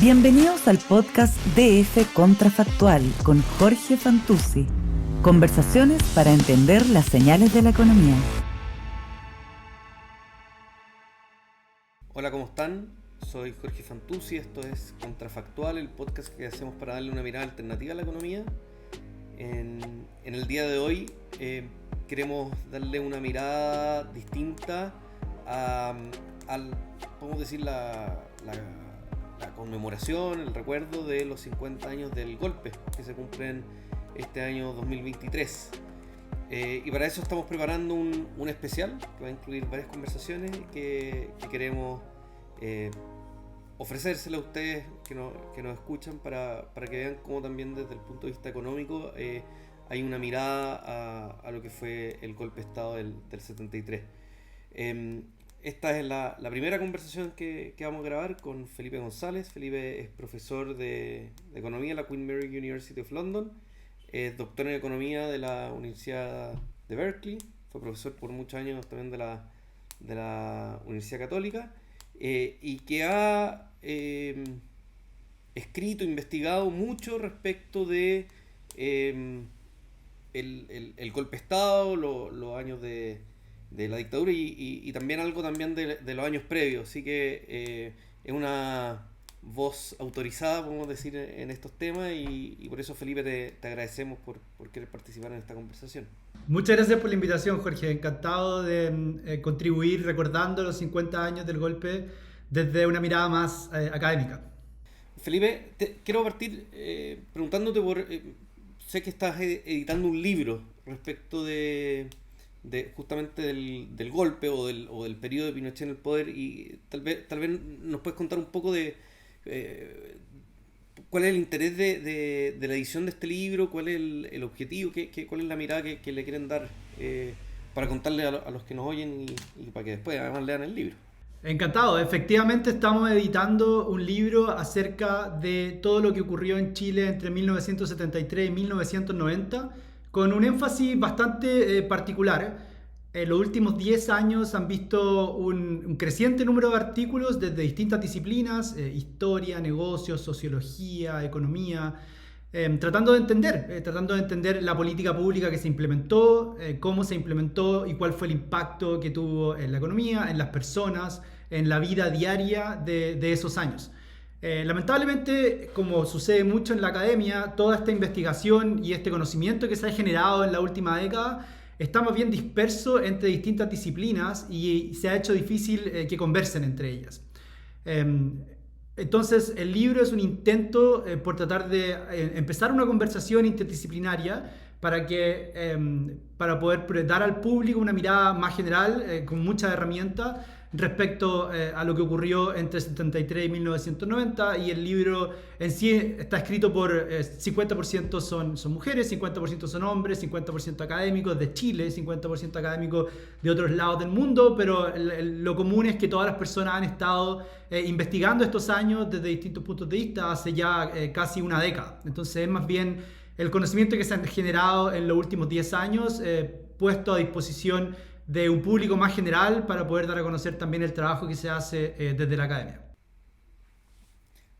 Bienvenidos al podcast DF Contrafactual con Jorge Fantuzzi. Conversaciones para entender las señales de la economía. Hola, ¿cómo están? Soy Jorge Fantuzzi, esto es Contrafactual, el podcast que hacemos para darle una mirada alternativa a la economía. En el día de hoy queremos darle una mirada distinta podemos decir, la conmemoración, el recuerdo de los 50 años del golpe que se cumplen este año 2023. Y para eso estamos preparando un especial que va a incluir varias conversaciones que queremos ofrecérselo a ustedes que nos escuchan para que vean cómo también desde el punto de vista económico hay una mirada a lo que fue el golpe de Estado del 73. Esta es la primera conversación que vamos a grabar con Felipe González. Felipe es profesor de Economía en la Queen Mary University of London, es doctor en Economía de la Universidad de Berkeley, fue profesor por muchos años también de la Universidad Católica, y que ha escrito, investigado mucho respecto de el golpe de Estado, los años de la dictadura y también algo también de los años previos, así que es una voz autorizada, podemos decir, en estos temas y por eso, Felipe, te agradecemos por querer participar en esta conversación. Muchas gracias por la invitación, Jorge, encantado de contribuir recordando los 50 años del golpe desde una mirada más académica. Felipe, quiero partir preguntándote sé que estás editando un libro respecto de justamente del golpe o del periodo de Pinochet en el poder, y tal vez nos puedes contar un poco de cuál es el interés de la edición de este libro, cuál es el objetivo, cuál es la mirada que le quieren dar para contarle a los que nos oyen y para que después además lean el libro. Encantado, efectivamente estamos editando un libro acerca de todo lo que ocurrió en Chile entre 1973 y 1990, con un énfasis bastante particular. En los últimos 10 años han visto un creciente número de artículos desde distintas disciplinas, historia, negocios, sociología, economía, tratando de entender la política pública que se implementó, cómo se implementó y cuál fue el impacto que tuvo en la economía, en las personas, en la vida diaria de esos años. Lamentablemente, como sucede mucho en la academia, toda esta investigación y este conocimiento que se ha generado en la última década está más bien disperso entre distintas disciplinas y se ha hecho difícil que conversen entre ellas. Entonces, el libro es un intento por tratar de empezar una conversación interdisciplinaria para poder dar al público una mirada más general, con muchas herramientas, respecto a lo que ocurrió entre 73 y 1990, y el libro en sí está escrito por 50% son mujeres, 50% son hombres, 50% académicos de Chile, 50% académicos de otros lados del mundo, pero lo común es que todas las personas han estado investigando estos años desde distintos puntos de vista hace ya casi una década. Entonces es más bien el conocimiento que se ha generado en los últimos 10 años puesto a disposición de un público más general para poder dar a conocer también el trabajo que se hace desde la academia.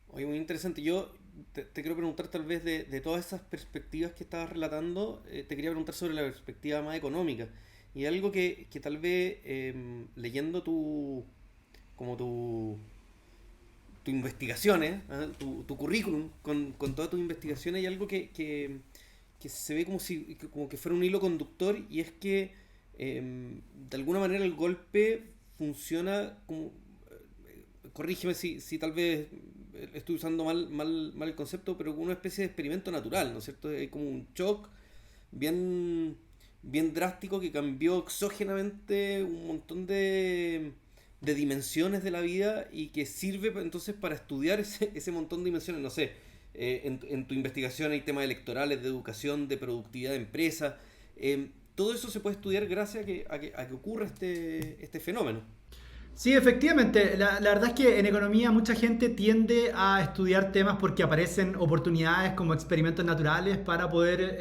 Oye, muy interesante. Yo te quiero preguntar, tal vez, de todas esas perspectivas que estabas relatando, te quería preguntar sobre la perspectiva más económica. Y algo que tal vez, leyendo tu investigaciones, tu currículum, con todas tus investigaciones, hay algo que se ve como que fuera un hilo conductor, y es que de alguna manera el golpe funciona como, corrígeme si tal vez estoy usando mal el concepto, pero como una especie de experimento natural, ¿no es cierto? Es como un shock bien drástico que cambió exógenamente un montón de dimensiones de la vida, y que sirve entonces para estudiar ese montón de dimensiones. No sé, en tu investigación hay temas electorales, de educación, de productividad de empresas. Todo eso se puede estudiar gracias a que ocurra este fenómeno. Sí, efectivamente. La verdad es que en economía mucha gente tiende a estudiar temas porque aparecen oportunidades como experimentos naturales para poder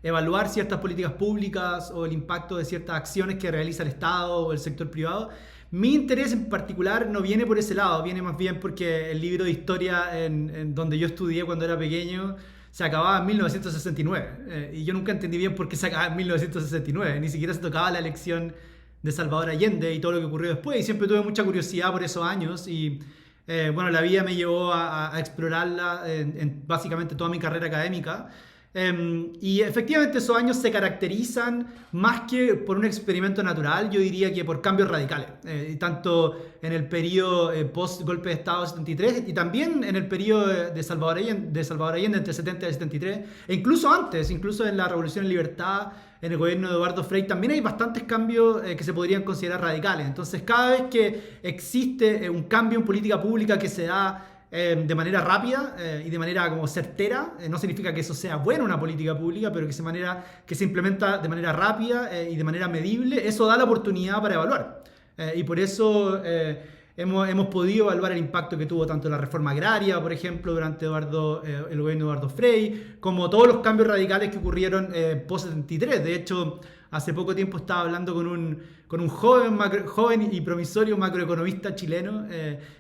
evaluar ciertas políticas públicas o el impacto de ciertas acciones que realiza el Estado o el sector privado. Mi interés en particular no viene por ese lado, viene más bien porque el libro de historia en donde yo estudié cuando era pequeño se acababa en 1969. Y yo nunca entendí bien por qué se acababa en 1969. Ni siquiera se tocaba la elección de Salvador Allende y todo lo que ocurrió después. Y siempre tuve mucha curiosidad por esos años. Y bueno, la vida me llevó a explorarla en básicamente toda mi carrera académica. Y efectivamente esos años se caracterizan más que por un experimento natural, yo diría que por cambios radicales, tanto en el periodo post-golpe de Estado 73 y también en el periodo de Salvador Allende entre el 70 y el 73, e incluso antes, incluso en la Revolución en Libertad, en el gobierno de Eduardo Frei, también hay bastantes cambios que se podrían considerar radicales. Entonces cada vez que existe un cambio en política pública que se da de manera rápida y de manera como certera, no significa que eso sea bueno una política pública, pero que se implementa de manera rápida y de manera medible, eso da la oportunidad para evaluar. Y por eso hemos podido evaluar el impacto que tuvo tanto la reforma agraria, por ejemplo, durante el gobierno de Eduardo Frei, como todos los cambios radicales que ocurrieron post-73. De hecho, hace poco tiempo estaba hablando con un joven y promisorio macroeconomista chileno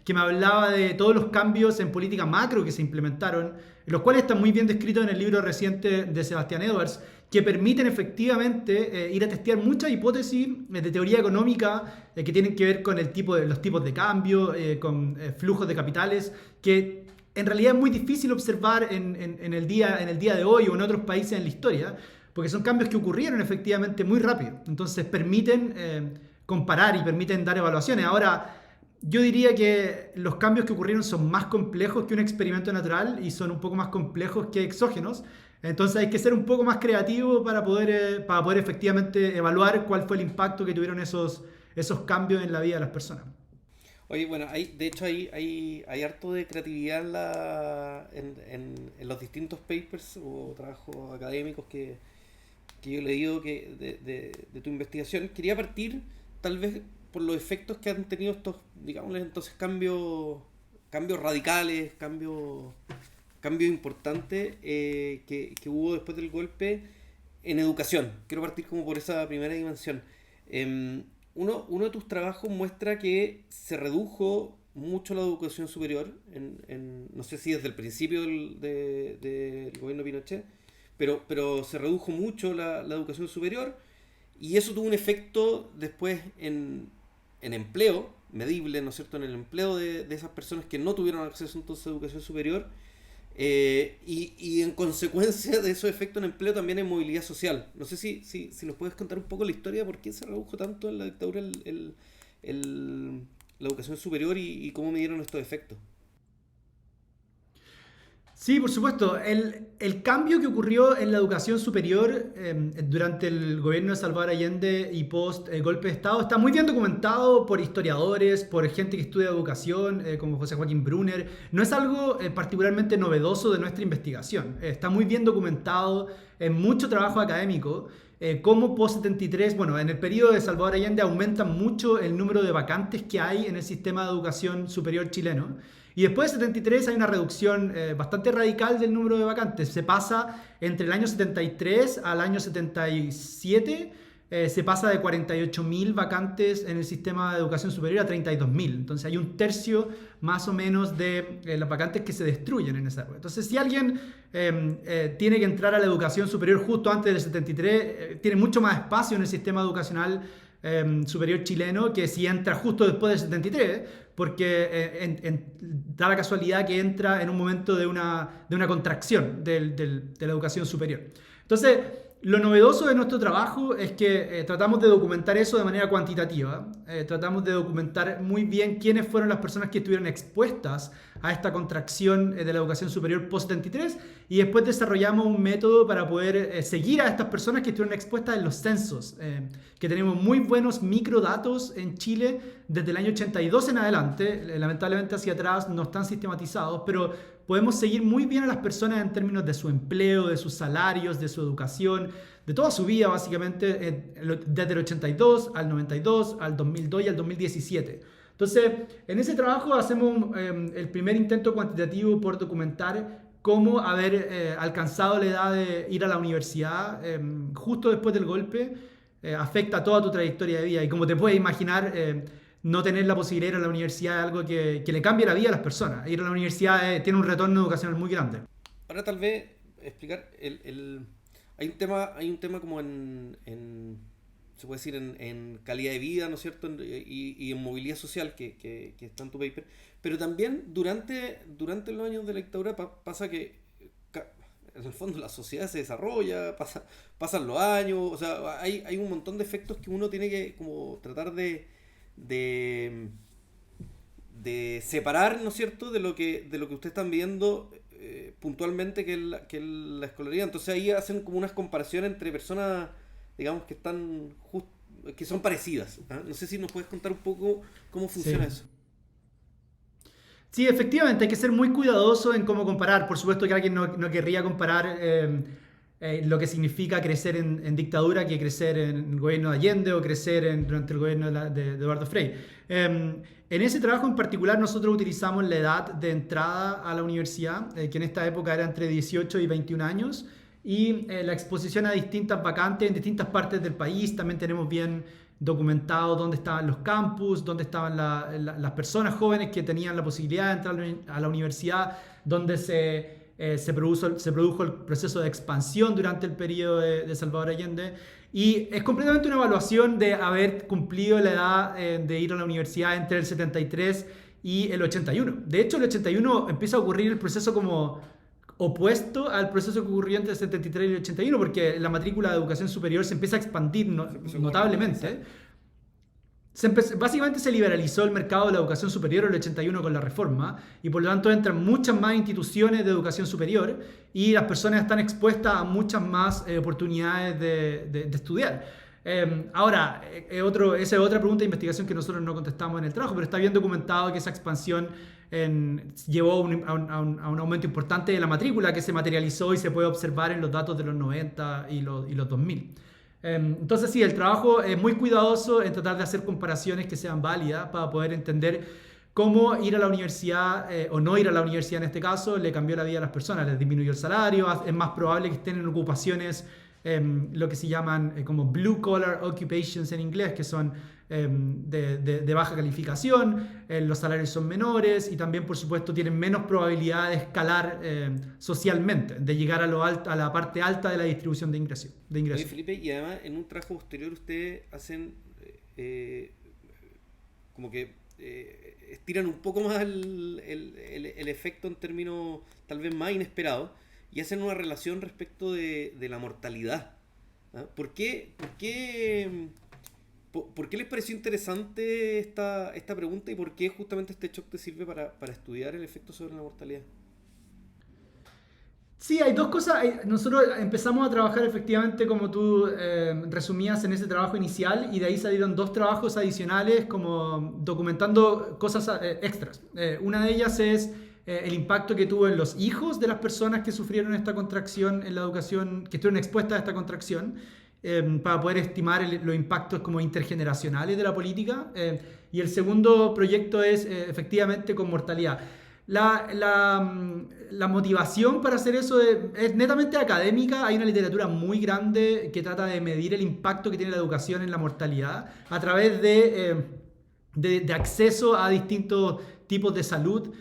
que me hablaba de todos los cambios en política macro que se implementaron, los cuales están muy bien descritos en el libro reciente de Sebastián Edwards, que permiten efectivamente ir a testear muchas hipótesis de teoría económica que tienen que ver con los tipos de cambio, con flujos de capitales, que en realidad es muy difícil observar en el día de hoy o en otros países en la historia, porque son cambios que ocurrieron efectivamente muy rápido. Entonces permiten comparar y permiten dar evaluaciones. Ahora, yo diría que los cambios que ocurrieron son más complejos que un experimento natural y son un poco más complejos que exógenos. Entonces hay que ser un poco más creativo para poder efectivamente evaluar cuál fue el impacto que tuvieron esos cambios en la vida de las personas. Oye, bueno, de hecho hay harto de creatividad en los distintos papers o trabajos académicos que yo he leído de tu investigación. Quería partir tal vez por los efectos que han tenido estos, digámosle entonces, cambios radicales, cambios importantes que hubo después del golpe en educación. Quiero partir como por esa primera dimensión. Uno de tus trabajos muestra que se redujo mucho la educación superior, no sé si desde el principio del gobierno de Pinochet, pero se redujo mucho la educación superior, y eso tuvo un efecto después en empleo, medible, ¿no es cierto?, en el empleo de esas personas que no tuvieron acceso entonces a educación superior, y en consecuencia de esos efectos en empleo también en movilidad social. No sé si nos puedes contar un poco la historia de por qué se redujo tanto en la dictadura la educación superior y cómo midieron estos efectos. Sí, por supuesto. El cambio que ocurrió en la educación superior durante el gobierno de Salvador Allende y post golpe de Estado está muy bien documentado por historiadores, por gente que estudia educación, como José Joaquín Brunner. No es algo particularmente novedoso de nuestra investigación. Está muy bien documentado en mucho trabajo académico. Cómo post-73, bueno, en el periodo de Salvador Allende aumenta mucho el número de vacantes que hay en el sistema de educación superior chileno. Y después de 73 hay una reducción bastante radical del número de vacantes. Se pasa entre el año 73 al año 77, se pasa de 48.000 vacantes en el sistema de educación superior a 32.000. Entonces hay un tercio más o menos de las vacantes que se destruyen en esa época. Entonces si alguien tiene que entrar a la educación superior justo antes del 73, tiene mucho más espacio en el sistema educacional superior chileno que si entra justo después del 73, porque da la casualidad que entra en un momento de una contracción de la educación superior. Entonces, lo novedoso de nuestro trabajo es que tratamos de documentar eso de manera cuantitativa. Tratamos de documentar muy bien quiénes fueron las personas que estuvieron expuestas a esta contracción de la educación superior post-73, y después desarrollamos un método para poder seguir a estas personas que estuvieron expuestas en los censos, que tenemos muy buenos microdatos en Chile desde el año 82 en adelante. Lamentablemente hacia atrás no están sistematizados, pero podemos seguir muy bien a las personas en términos de su empleo, de sus salarios, de su educación, de toda su vida básicamente, desde el 82 al 92, al 2002 y al 2017. Entonces, en ese trabajo hacemos el primer intento cuantitativo por documentar cómo haber alcanzado la edad de ir a la universidad justo después del golpe afecta toda tu trayectoria de vida. Y como te puedes imaginar, no tener la posibilidad de ir a la universidad es algo que le cambia la vida a las personas. Ir a la universidad tiene un retorno educacional muy grande. Ahora tal vez explicar, hay un tema como se puede decir en calidad de vida, ¿no es cierto? Y en movilidad social que está en tu paper, pero también durante los años de la dictadura pasa que en el fondo la sociedad se desarrolla, pasan los años, o sea, hay un montón de efectos que uno tiene que como tratar de separar, ¿no es cierto?, de lo que ustedes están viendo puntualmente que es la escolaridad. Entonces ahí hacen como unas comparaciones entre personas, digamos, que son parecidas. ¿Ah? No sé si nos puedes contar un poco cómo funciona eso. Sí, efectivamente, hay que ser muy cuidadoso en cómo comparar. Por supuesto que alguien no querría comparar lo que significa crecer en dictadura que crecer en el gobierno de Allende o crecer durante el gobierno de Eduardo Frei. En ese trabajo en particular nosotros utilizamos la edad de entrada a la universidad, que en esta época era entre 18 y 21 años, y la exposición a distintas vacantes en distintas partes del país. También tenemos bien documentado dónde estaban los campus, dónde estaban las personas jóvenes que tenían la posibilidad de entrar a la universidad, dónde se produjo el proceso de expansión durante el periodo de Salvador Allende. Y es completamente una evaluación de haber cumplido la edad de ir a la universidad entre el 73 y el 81. De hecho, el 81 empieza a ocurrir el proceso como opuesto al proceso que ocurrió entre el 73 y el 81, porque la matrícula de educación superior se empieza a expandir notablemente. Básicamente se liberalizó el mercado de la educación superior en el 81 con la reforma, y por lo tanto entran muchas más instituciones de educación superior y las personas están expuestas a muchas más oportunidades de estudiar. Ahora, esa es otra pregunta de investigación que nosotros no contestamos en el trabajo, pero está bien documentado que esa expansión llevó a un aumento importante de la matrícula que se materializó y se puede observar en los datos de los 90 y los 2000. Entonces sí, el trabajo es muy cuidadoso en tratar de hacer comparaciones que sean válidas para poder entender cómo ir a la universidad o no ir a la universidad en este caso le cambió la vida a las personas, les disminuyó el salario, es más probable que estén en ocupaciones lo que se llaman como blue collar occupations en inglés, que son de baja calificación, los salarios son menores y también por supuesto tienen menos probabilidad de escalar socialmente, de llegar a la parte alta de la distribución de ingresos. Oye, Felipe, y además en un trabajo posterior ustedes hacen como que estiran un poco más el efecto en términos tal vez más inesperados y hacen una relación respecto de la mortalidad. ¿Ah? ¿Por qué les pareció interesante esta pregunta y por qué justamente este shock te sirve para estudiar el efecto sobre la mortalidad? Sí, hay dos cosas. Nosotros empezamos a trabajar efectivamente como tú resumías en ese trabajo inicial, y de ahí salieron dos trabajos adicionales como documentando cosas extras. Una de ellas es el impacto que tuvo en los hijos de las personas que sufrieron esta contracción en la educación, que estuvieron expuestas a esta contracción, para poder estimar los impactos como intergeneracionales de la política. Y el segundo proyecto es efectivamente con mortalidad. La motivación para hacer eso es netamente académica. Hay una literatura muy grande que trata de medir el impacto que tiene la educación en la mortalidad a través de acceso a distintos tipos de salud.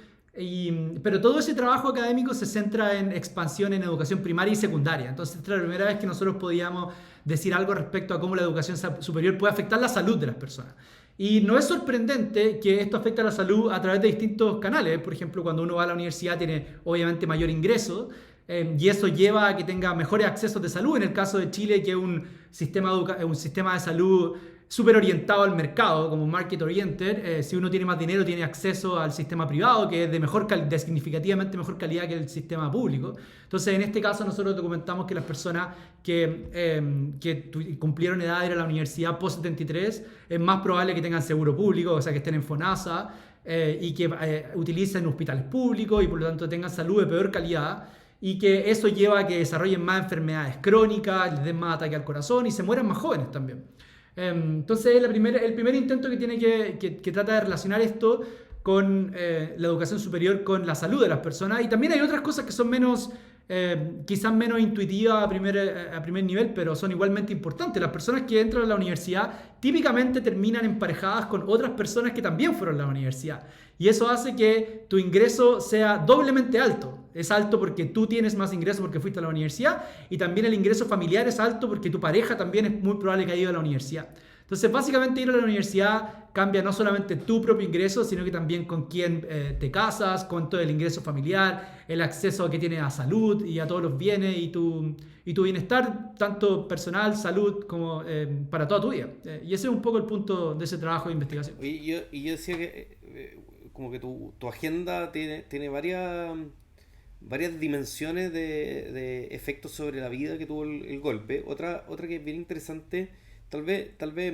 Pero todo ese trabajo académico se centra en expansión en educación primaria y secundaria. Entonces, esta es la primera vez que nosotros podíamos decir algo respecto a cómo la educación superior puede afectar la salud de las personas. Y no es sorprendente que esto afecte a la salud a través de distintos canales. Por ejemplo, cuando uno va a la universidad tiene obviamente mayor ingreso, y eso lleva a que tenga mejores accesos de salud. En el caso de Chile, que es un sistema de salud súper orientado al mercado, como market oriented, si uno tiene más dinero tiene acceso al sistema privado, que es de significativamente mejor calidad que el sistema público. Entonces, en este caso nosotros documentamos que las personas que cumplieron edad de ir a la universidad post-73 es más probable que tengan seguro público, o sea, que estén en FONASA y que utilicen hospitales públicos y por lo tanto tengan salud de peor calidad, y que eso lleva a que desarrollen más enfermedades crónicas, les den más ataque al corazón y se mueran más jóvenes también. Entonces el primer intento que trata de relacionar esto con la educación superior con la salud de las personas. Y también hay otras cosas que son menos quizás menos intuitivas a primer nivel, pero son igualmente importantes. Las personas que entran a la universidad típicamente terminan emparejadas con otras personas que también fueron a la universidad. Y eso hace que tu ingreso sea doblemente alto. Es alto porque tú tienes más ingresos porque fuiste a la universidad, y también el ingreso familiar es alto porque tu pareja también es muy probable que haya ido a la universidad. Entonces, básicamente ir a la universidad cambia no solamente tu propio ingreso, sino que también con quién te casas, con todo el ingreso familiar, el acceso que tienes a salud y a todos los bienes y tu bienestar, tanto personal, salud, como para toda tu vida. Y ese es un poco el punto de ese trabajo de investigación. Y yo decía que como que tu agenda tiene varias dimensiones de efectos sobre la vida que tuvo el golpe. Otra que es bien interesante, tal vez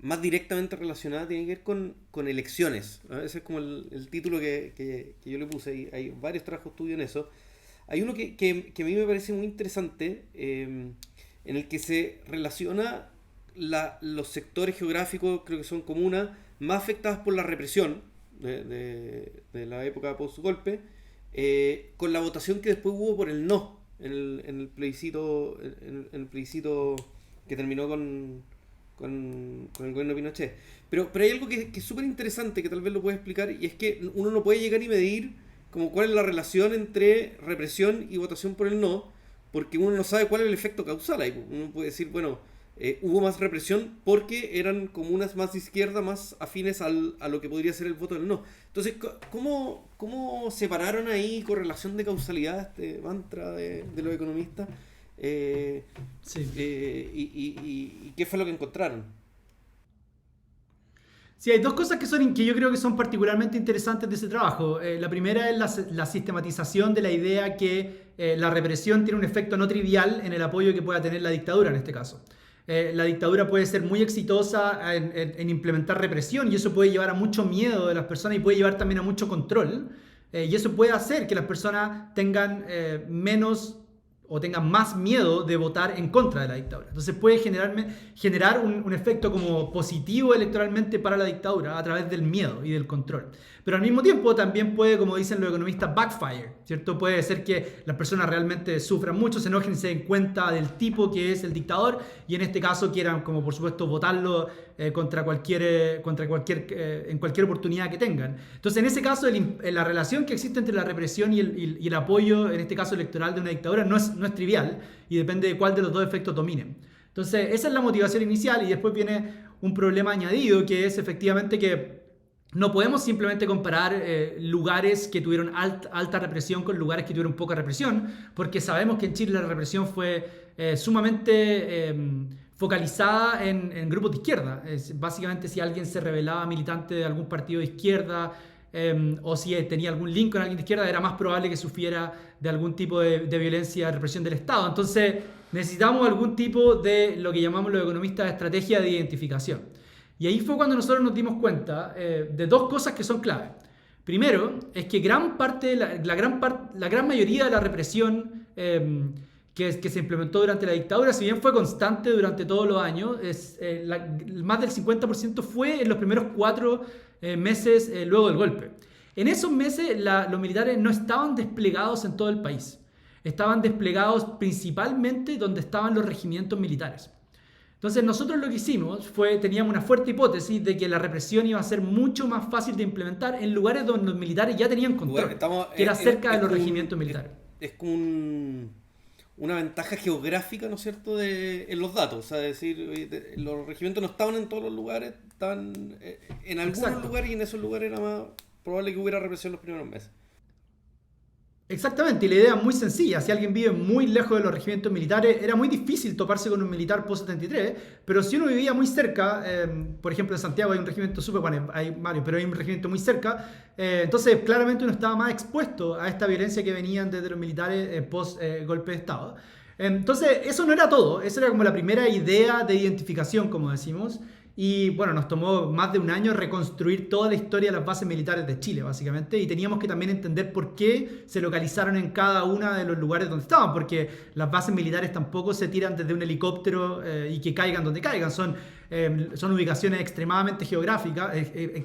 más directamente relacionada, tiene que ver con elecciones, ¿no? Ese es como el título que yo le puse, y hay varios trabajos estudio en eso. Hay uno que a mí me parece muy interesante, en el que se relaciona los sectores geográficos, creo que son comunas, más afectadas por la represión de la época post-golpe, con la votación que después hubo por el no en el plebiscito que terminó con el gobierno de Pinochet. Pero hay algo que es súper interesante, que tal vez lo puedes explicar, y es que uno no puede llegar y medir como cuál es la relación entre represión y votación por el no, porque uno no sabe cuál es el efecto causal ahí. Uno puede decir, bueno, hubo más represión porque eran comunas más de izquierda, más afines a lo que podría ser el voto del no. Entonces, ¿cómo separaron ahí correlación de causalidad, este mantra de los economistas? Sí. ¿Y qué fue lo que encontraron? Sí, hay dos cosas que yo creo que son particularmente interesantes de ese trabajo. La primera es la sistematización de la idea que la represión tiene un efecto no trivial en el apoyo que pueda tener la dictadura en este caso. La dictadura puede ser muy exitosa en implementar represión, y eso puede llevar a mucho miedo de las personas y puede llevar también a mucho control. Y eso puede hacer que las personas tengan menos o tengan más miedo de votar en contra de la dictadura. Entonces puede generar un efecto como positivo electoralmente para la dictadura a través del miedo y del control. Pero al mismo tiempo también puede, como dicen los economistas, backfire, ¿cierto? Puede ser que las personas realmente sufran mucho, se enojen, se den cuenta del tipo que es el dictador, y en este caso quieran, como por supuesto, votarlo en cualquier oportunidad que tengan. Entonces, en ese caso, la relación que existe entre la represión y el apoyo, en este caso electoral, de una dictadura no es trivial, y depende de cuál de los dos efectos dominen. Entonces, esa es la motivación inicial, y después viene un problema añadido, que es efectivamente que no podemos simplemente comparar lugares que tuvieron alta represión con lugares que tuvieron poca represión, porque sabemos que en Chile la represión fue sumamente focalizada en grupos de izquierda. Básicamente, si alguien se rebelaba militante de algún partido de izquierda, o si tenía algún link con alguien de izquierda, era más probable que sufriera de algún tipo de violencia, represión del Estado. Entonces necesitamos algún tipo de lo que llamamos los economistas estrategia de identificación. Y ahí fue cuando nosotros nos dimos cuenta de dos cosas que son clave. Primero, es que la gran mayoría de la represión que se implementó durante la dictadura, si bien fue constante durante todos los años, más del 50% fue en los primeros 4 meses luego del golpe. En esos meses los militares no estaban desplegados en todo el país. Estaban desplegados principalmente donde estaban los regimientos militares. Entonces nosotros lo que hicimos teníamos una fuerte hipótesis de que la represión iba a ser mucho más fácil de implementar en lugares donde los militares ya tenían control, que era cerca de los regimientos militares. Es como una ventaja geográfica, ¿no es cierto?, en los datos. O sea, decir, los regimientos no estaban en todos los lugares, estaban en algunos lugares, y en esos lugares era más probable que hubiera represión los primeros meses. Exactamente, y la idea es muy sencilla. Si alguien vive muy lejos de los regimientos militares, era muy difícil toparse con un militar post-73, pero si uno vivía muy cerca, por ejemplo en Santiago hay un regimiento hay varios, pero hay un regimiento muy cerca, entonces claramente uno estaba más expuesto a esta violencia que venían desde los militares post-golpe de Estado. Entonces eso no era todo, esa era como la primera idea de identificación, como decimos. Y bueno, nos tomó más de un año reconstruir toda la historia de las bases militares de Chile, básicamente, y teníamos que también entender por qué se localizaron en cada uno de los lugares donde estaban, porque las bases militares tampoco se tiran desde un helicóptero y que caigan donde caigan, son son ubicaciones extremadamente geográficas,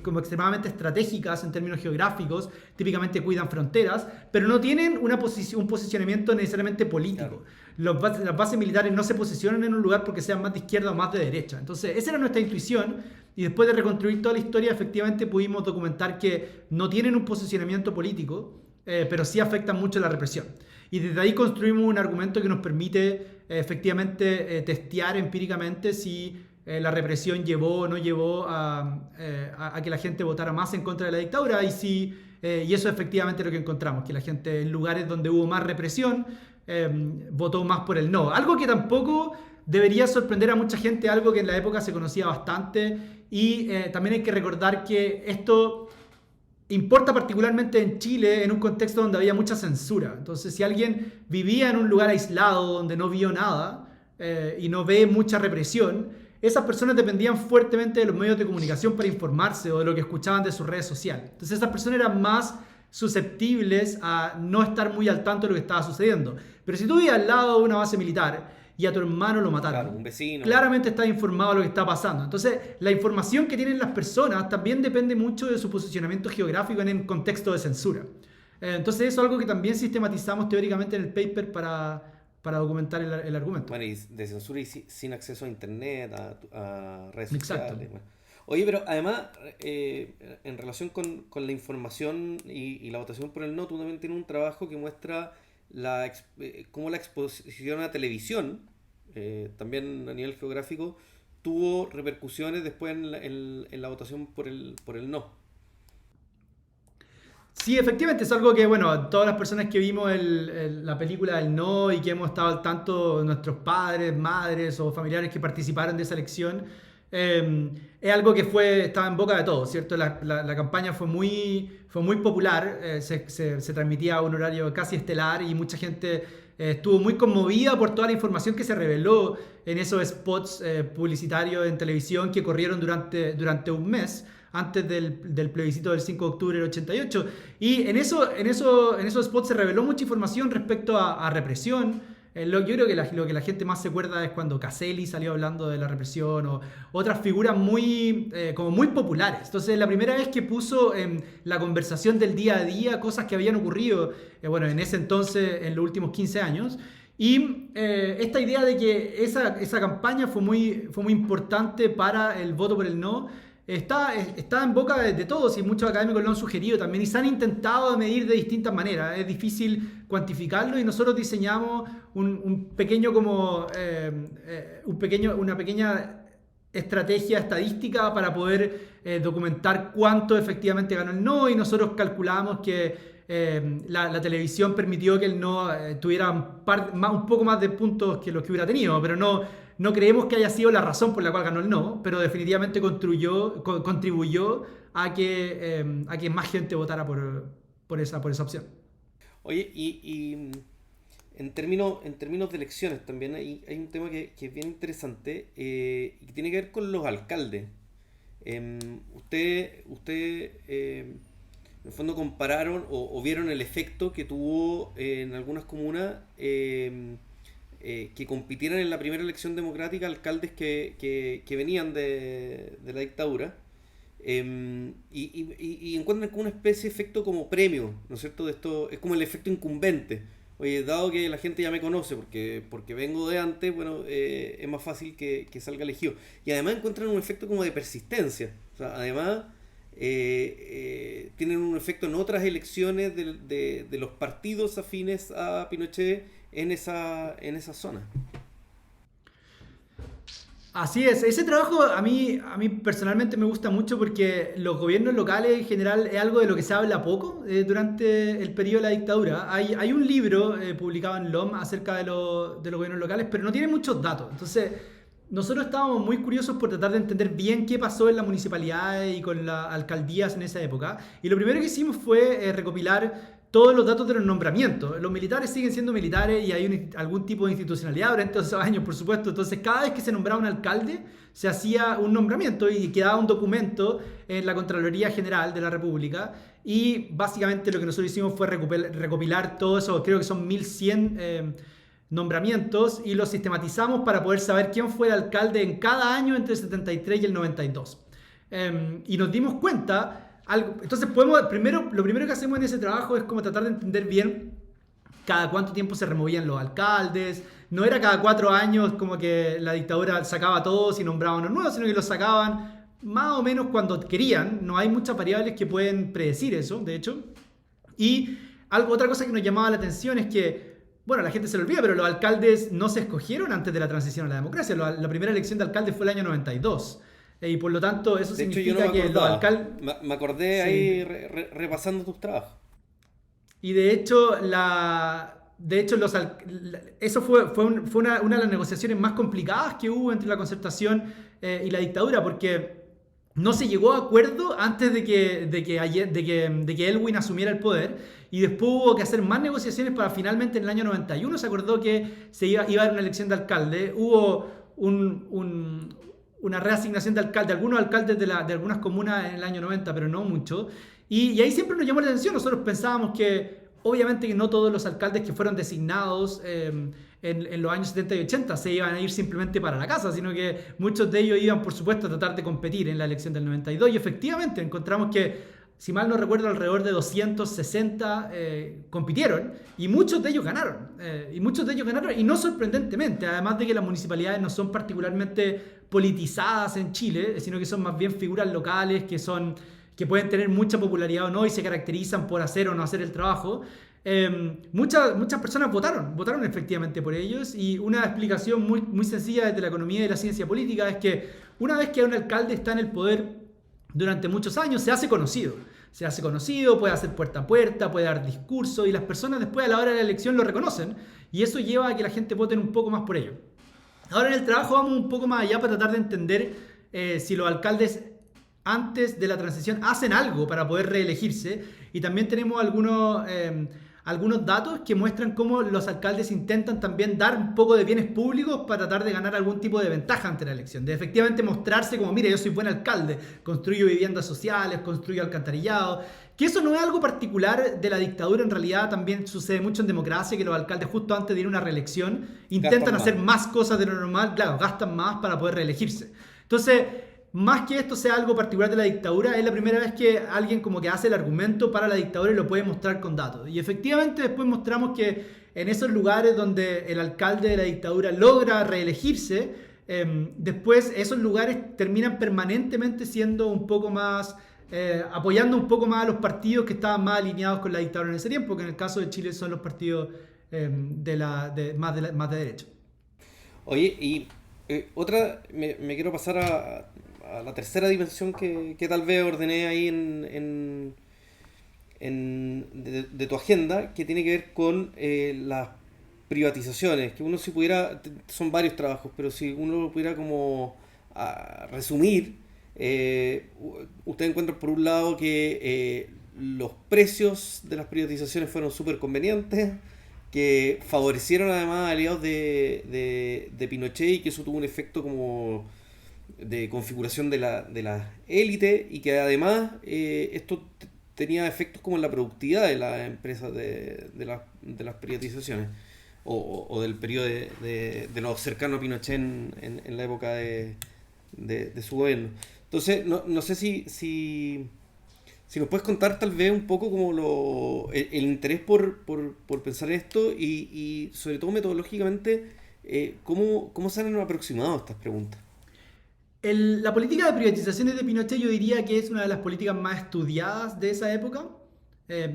como extremadamente estratégicas en términos geográficos, típicamente cuidan fronteras, pero no tienen un posicionamiento necesariamente político. Claro. Las bases militares no se posicionan en un lugar porque sean más de izquierda o más de derecha. Entonces, esa era nuestra intuición, y después de reconstruir toda la historia, efectivamente pudimos documentar que no tienen un posicionamiento político, pero sí afectan mucho la represión. Y desde ahí construimos un argumento que nos permite efectivamente testear empíricamente si la represión llevó o no llevó a que la gente votara más en contra de la dictadura, y eso es efectivamente lo que encontramos, que la gente en lugares donde hubo más represión votó más por el no. Algo que tampoco debería sorprender a mucha gente, algo que en la época se conocía bastante, y también hay que recordar que esto importa particularmente en Chile, en un contexto donde había mucha censura. Entonces, si alguien vivía en un lugar aislado donde no vio nada y no ve mucha represión, esas personas dependían fuertemente de los medios de comunicación para informarse o de lo que escuchaban de sus redes sociales. Entonces, esas personas eran más susceptibles a no estar muy al tanto de lo que estaba sucediendo. Pero si tú vivías al lado de una base militar y a tu hermano lo mataron, claro, un vecino, claramente estás informado de lo que está pasando. Entonces, la información que tienen las personas también depende mucho de su posicionamiento geográfico en el contexto de censura. Entonces, eso es algo que también sistematizamos teóricamente en el paper para documentar el argumento. Bueno, y de censura y sin acceso a internet, a redes Exacto. sociales. Bueno. Oye, pero además, en relación con la información y la votación por el no, tú también tienes un trabajo que muestra cómo la exposición a televisión, también a nivel geográfico, tuvo repercusiones después en la votación por el no. Sí, efectivamente, es algo que, bueno, todas las personas que vimos la película El No y que hemos estado al tanto, nuestros padres, madres o familiares que participaron de esa elección, es algo que estaba en boca de todos, ¿cierto? La campaña fue muy popular, se transmitía a un horario casi estelar y mucha gente estuvo muy conmovida por toda la información que se reveló en esos spots publicitarios en televisión que corrieron durante un mes antes del plebiscito del 5 de octubre del 88. Y en esos spots se reveló mucha información respecto a represión. Yo creo que lo que la gente más se acuerda es cuando Caselli salió hablando de la represión, o otras figuras como muy populares. Entonces, la primera vez que puso en la conversación del día a día cosas que habían ocurrido, en ese entonces, en los últimos 15 años. Y esta idea de que esa campaña fue muy importante para el voto por el no, está en boca de todos, y muchos académicos lo han sugerido también, y se han intentado medir de distintas maneras. Es difícil cuantificarlo, y nosotros diseñamos una pequeña estrategia estadística para poder documentar cuánto efectivamente ganó el no, y nosotros calculamos que la televisión permitió que el no tuviera un poco más de puntos que los que hubiera tenido, pero no creemos que haya sido la razón por la cual ganó el no, pero definitivamente contribuyó a que más gente votara por esa opción. Oye, y en términos de elecciones también hay un tema que es bien interesante, y que tiene que ver con los alcaldes. Usted en el fondo compararon o vieron el efecto que tuvo en algunas comunas que compitieran en la primera elección democrática alcaldes que venían de la dictadura, y encuentran como una especie de efecto como premio, ¿no es cierto? De esto es como el efecto incumbente. Oye, dado que la gente ya me conoce porque vengo de antes, bueno, es más fácil que salga elegido. Y además encuentran un efecto como de persistencia. O sea, además tienen un efecto en otras elecciones de los partidos afines a Pinochet en esa zona. Así es, ese trabajo a mí personalmente me gusta mucho, porque los gobiernos locales en general es algo de lo que se habla poco durante el periodo de la dictadura. Hay un libro publicado en LOM acerca de los gobiernos locales, pero no tiene muchos datos. Entonces, nosotros estábamos muy curiosos por tratar de entender bien qué pasó en las municipalidades y con las alcaldías en esa época. Y lo primero que hicimos fue recopilar todos los datos de los nombramientos. Los militares siguen siendo militares y hay algún tipo de institucionalidad durante esos años, por supuesto. Entonces, cada vez que se nombraba un alcalde, se hacía un nombramiento y quedaba un documento en la Contraloría General de la República. Y básicamente lo que nosotros hicimos fue recopilar todo eso. Creo que son 1100 nombramientos y los sistematizamos para poder saber quién fue el alcalde en cada año entre el 73 y el 92. Y nos dimos cuenta, entonces lo primero que hacemos en ese trabajo es como tratar de entender bien cada cuánto tiempo se removían los alcaldes. No era cada 4 años como que la dictadura sacaba a todos y nombraba unos nuevos, sino que los sacaban más o menos cuando querían. No hay muchas variables que pueden predecir eso, de hecho. Y otra cosa que nos llamaba la atención es que, bueno, la gente se lo olvida, pero los alcaldes no se escogieron antes de la transición a la democracia. La primera elección de alcalde fue el año 92. Y por lo tanto, eso de significa hecho, yo no que los alcaldes... Me acordé Sí. ahí repasando tus trabajos. Y de hecho, eso fue una de las negociaciones más complicadas que hubo entre la Concertación y la dictadura, porque no se llegó a acuerdo antes de que Elwin asumiera el poder, y después hubo que hacer más negociaciones para finalmente en el año 91 se acordó que se iba a dar una elección de alcalde. Hubo una reasignación de alcalde, algunos alcaldes de algunas comunas en el año 90, pero no mucho. Y ahí siempre nos llamó la atención. Nosotros pensábamos que, obviamente, que no todos los alcaldes que fueron designados en los años 70 y 80 se iban a ir simplemente para la casa, sino que muchos de ellos iban, por supuesto, a tratar de competir en la elección del 92. Y efectivamente encontramos que, si mal no recuerdo, alrededor de 260 compitieron, y muchos de ellos ganaron. Y no sorprendentemente, además de que las municipalidades no son particularmente politizadas en Chile, sino que son más bien figuras locales que pueden tener mucha popularidad o no y se caracterizan por hacer o no hacer el trabajo. Muchas personas votaron efectivamente por ellos, y una explicación muy, muy sencilla desde la economía y la ciencia política es que una vez que un alcalde está en el poder durante muchos años, se hace conocido, puede hacer puerta a puerta, puede dar discursos, y las personas después a la hora de la elección lo reconocen, y eso lleva a que la gente vote un poco más por ello. Ahora en el trabajo vamos un poco más allá para tratar de entender si los alcaldes antes de la transición hacen algo para poder reelegirse, y también tenemos algunos datos que muestran cómo los alcaldes intentan también dar un poco de bienes públicos para tratar de ganar algún tipo de ventaja ante la elección, de efectivamente mostrarse como, mire, yo soy buen alcalde, construyo viviendas sociales, construyo alcantarillado, que eso no es algo particular de la dictadura. En realidad también sucede mucho en democracia, que los alcaldes justo antes de ir a una reelección intentan hacer más cosas de lo normal, claro, gastan más para poder reelegirse. Entonces, más que esto sea algo particular de la dictadura, es la primera vez que alguien como que hace el argumento para la dictadura y lo puede mostrar con datos. Y efectivamente después mostramos que en esos lugares donde el alcalde de la dictadura logra reelegirse, después esos lugares terminan permanentemente siendo un poco más, apoyando un poco más a los partidos que estaban más alineados con la dictadura en ese tiempo, que en el caso de Chile son los partidos más de derecha. Oye, y me quiero pasar a la tercera dimensión que tal vez ordené ahí de tu agenda, que tiene que ver con las privatizaciones, que uno si pudiera, son varios trabajos, pero si uno lo pudiera como resumir, usted encuentra por un lado que los precios de las privatizaciones fueron súper convenientes, que favorecieron además a aliados de Pinochet, y que eso tuvo un efecto como de configuración de la élite, y que además esto tenía efectos como en la productividad de las empresas de las privatizaciones o del periodo de los cercanos a Pinochet en la época de su gobierno. Entonces no sé si nos puedes contar tal vez un poco como el interés por pensar esto, y sobre todo metodológicamente cómo se han aproximado estas preguntas. La política de privatizaciones de Pinochet yo diría que es una de las políticas más estudiadas de esa época.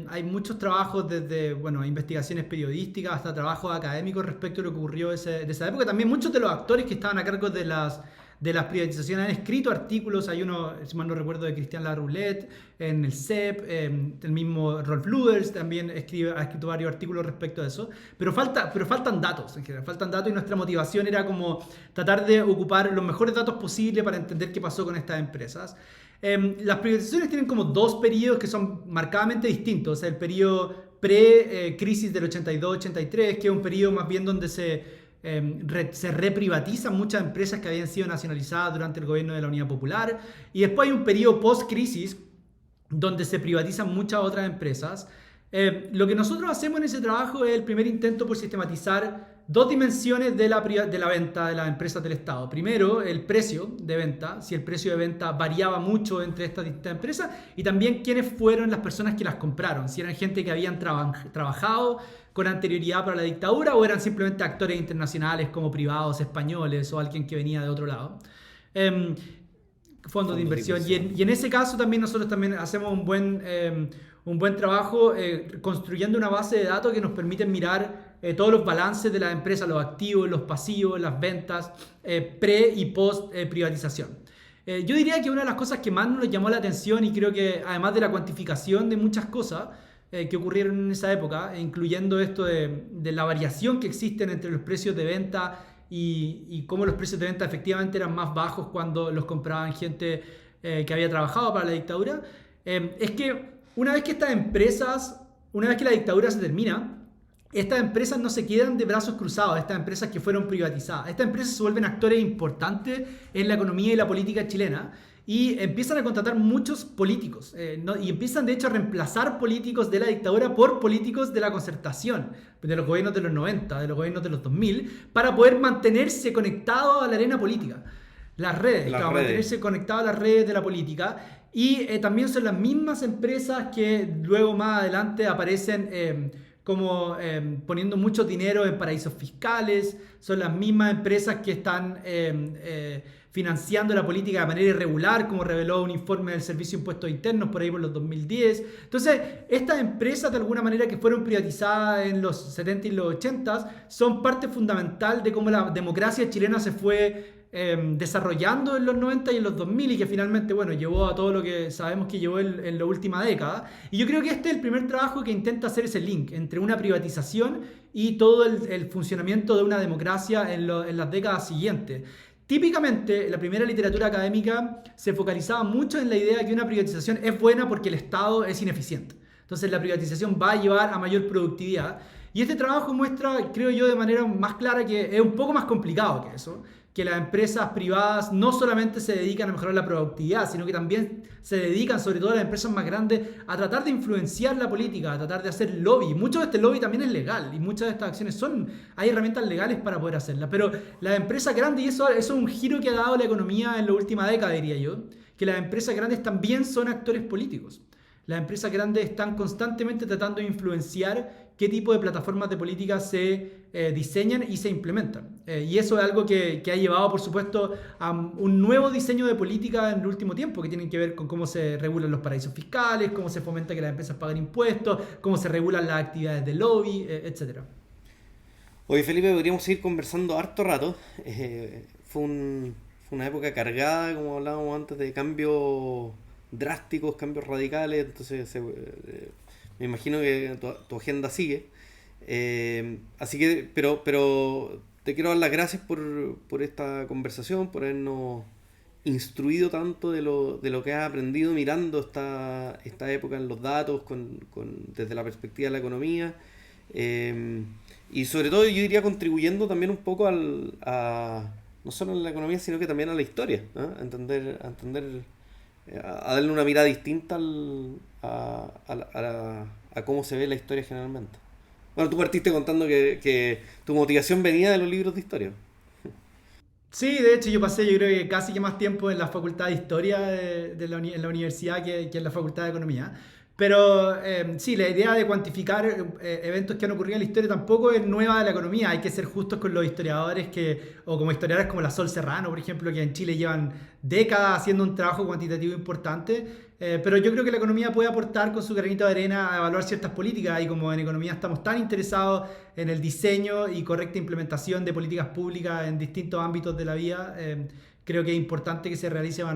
Hay muchos trabajos desde investigaciones periodísticas hasta trabajos académicos respecto a lo que ocurrió de esa época. También muchos de los actores que estaban a cargo de las privatizaciones han escrito artículos. Hay uno, si mal no recuerdo, de Cristian Laroulet en el CEP, el mismo Rolf Luders también ha escrito varios artículos respecto a eso, pero faltan datos en general, y nuestra motivación era como tratar de ocupar los mejores datos posibles para entender qué pasó con estas empresas. Las privatizaciones tienen como dos periodos que son marcadamente distintos. El periodo pre-crisis del 82-83, que es un periodo más bien donde se reprivatizan muchas empresas que habían sido nacionalizadas durante el gobierno de la Unidad Popular, y después hay un periodo post-crisis donde se privatizan muchas otras empresas. Lo que nosotros hacemos en ese trabajo es el primer intento por sistematizar dos dimensiones de la venta de las empresas del Estado. Primero, el precio de venta, si el precio de venta variaba mucho entre estas distintas empresas, y también quiénes fueron las personas que las compraron, si eran gente que habían trabajado con anterioridad para la dictadura o eran simplemente actores internacionales como privados españoles o alguien que venía de otro lado. Fondos de inversión. Y en ese caso también nosotros también hacemos un buen trabajo construyendo una base de datos que nos permiten mirar todos los balances de las empresas, los activos, los pasivos, las ventas, pre y post privatización. Yo diría que una de las cosas que más nos llamó la atención, y creo que además de la cuantificación de muchas cosas que ocurrieron en esa época, incluyendo esto de la variación que existen entre los precios de venta y cómo los precios de venta efectivamente eran más bajos cuando los compraban gente que había trabajado para la dictadura, es que una vez que la dictadura se termina, estas empresas no se quedan de brazos cruzados, estas empresas que fueron privatizadas. Estas empresas se vuelven actores importantes en la economía y la política chilena y empiezan a contratar muchos políticos y empiezan de hecho a reemplazar políticos de la dictadura por políticos de la concertación, de los gobiernos de los 90, de los gobiernos de los 2000, para poder mantenerse conectados a la arena política. Las redes. Mantenerse conectados a las redes de la política. Y también son las mismas empresas que luego más adelante aparecen poniendo mucho dinero en paraísos fiscales. Son las mismas empresas que están financiando la política de manera irregular, como reveló un informe del Servicio de Impuestos Internos por ahí por los 2010. Entonces, estas empresas de alguna manera que fueron privatizadas en los 70 y los 80 son parte fundamental de cómo la democracia chilena se fue desarrollando en los 90 y en los 2000 y que finalmente, llevó a todo lo que sabemos que llevó en la última década. Y yo creo que este es el primer trabajo que intenta hacer ese link entre una privatización y todo el funcionamiento de una democracia en las décadas siguientes. Típicamente, la primera literatura académica se focalizaba mucho en la idea de que una privatización es buena porque el Estado es ineficiente. Entonces, la privatización va a llevar a mayor productividad. Y este trabajo muestra, creo yo, de manera más clara que es un poco más complicado que eso. Que las empresas privadas no solamente se dedican a mejorar la productividad, sino que también se dedican, sobre todo las empresas más grandes, a tratar de influenciar la política, a tratar de hacer lobby. Mucho de este lobby también es legal y muchas de estas acciones hay herramientas legales para poder hacerlas. Pero las empresas grandes, y eso es un giro que ha dado la economía en la última década, diría yo, que las empresas grandes también son actores políticos. Las empresas grandes están constantemente tratando de influenciar qué tipo de plataformas de política se diseñan y se implementan. Y eso es algo que ha llevado, por supuesto, a un nuevo diseño de política en el último tiempo, que tienen que ver con cómo se regulan los paraísos fiscales, cómo se fomenta que las empresas paguen impuestos, cómo se regulan las actividades de lobby, etc. Oye, Felipe, podríamos seguir conversando harto rato. Fue una época cargada, como hablábamos antes, de cambios drásticos, cambios radicales, entonces me imagino que tu agenda sigue. Así que, pero te quiero dar las gracias por esta conversación, por habernos instruido tanto de lo que has aprendido mirando esta época en los datos, desde la perspectiva de la economía. Y sobre todo, yo diría, contribuyendo también un poco no solo a la economía, sino que también a la historia, ¿no? A darle una mirada distinta a cómo se ve la historia generalmente. Bueno, tú partiste contando que tu motivación venía de los libros de historia. Sí, de hecho yo creo que casi que más tiempo en la Facultad de Historia en la universidad que en la Facultad de Economía. Pero sí, la idea de cuantificar eventos que han ocurrido en la historia tampoco es nueva de la economía. Hay que ser justos con los historiadores o como historiadores como la Sol Serrano, por ejemplo, que en Chile llevan décadas haciendo un trabajo cuantitativo importante. Pero yo creo que la economía puede aportar con su granito de arena a evaluar ciertas políticas, y como en economía estamos tan interesados en el diseño y correcta implementación de políticas públicas en distintos ámbitos de la vida, creo que es importante que se realicen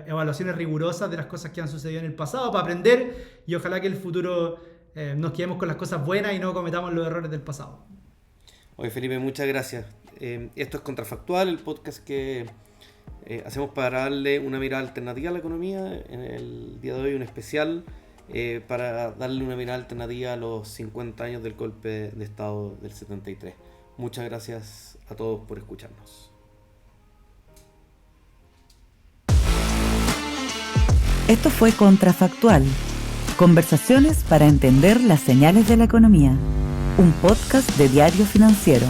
evaluaciones rigurosas de las cosas que han sucedido en el pasado para aprender, y ojalá que en el futuro nos quedemos con las cosas buenas y no cometamos los errores del pasado. Oye, Felipe, muchas gracias. Esto es Contrafactual, el podcast que hacemos para darle una mirada alternativa a la economía. En el día de hoy un especial para darle una mirada alternativa a los 50 años del golpe de Estado del 73. Muchas gracias a todos por escucharnos. Esto fue Contrafactual, conversaciones para entender las señales de la economía, un podcast de Diario Financiero.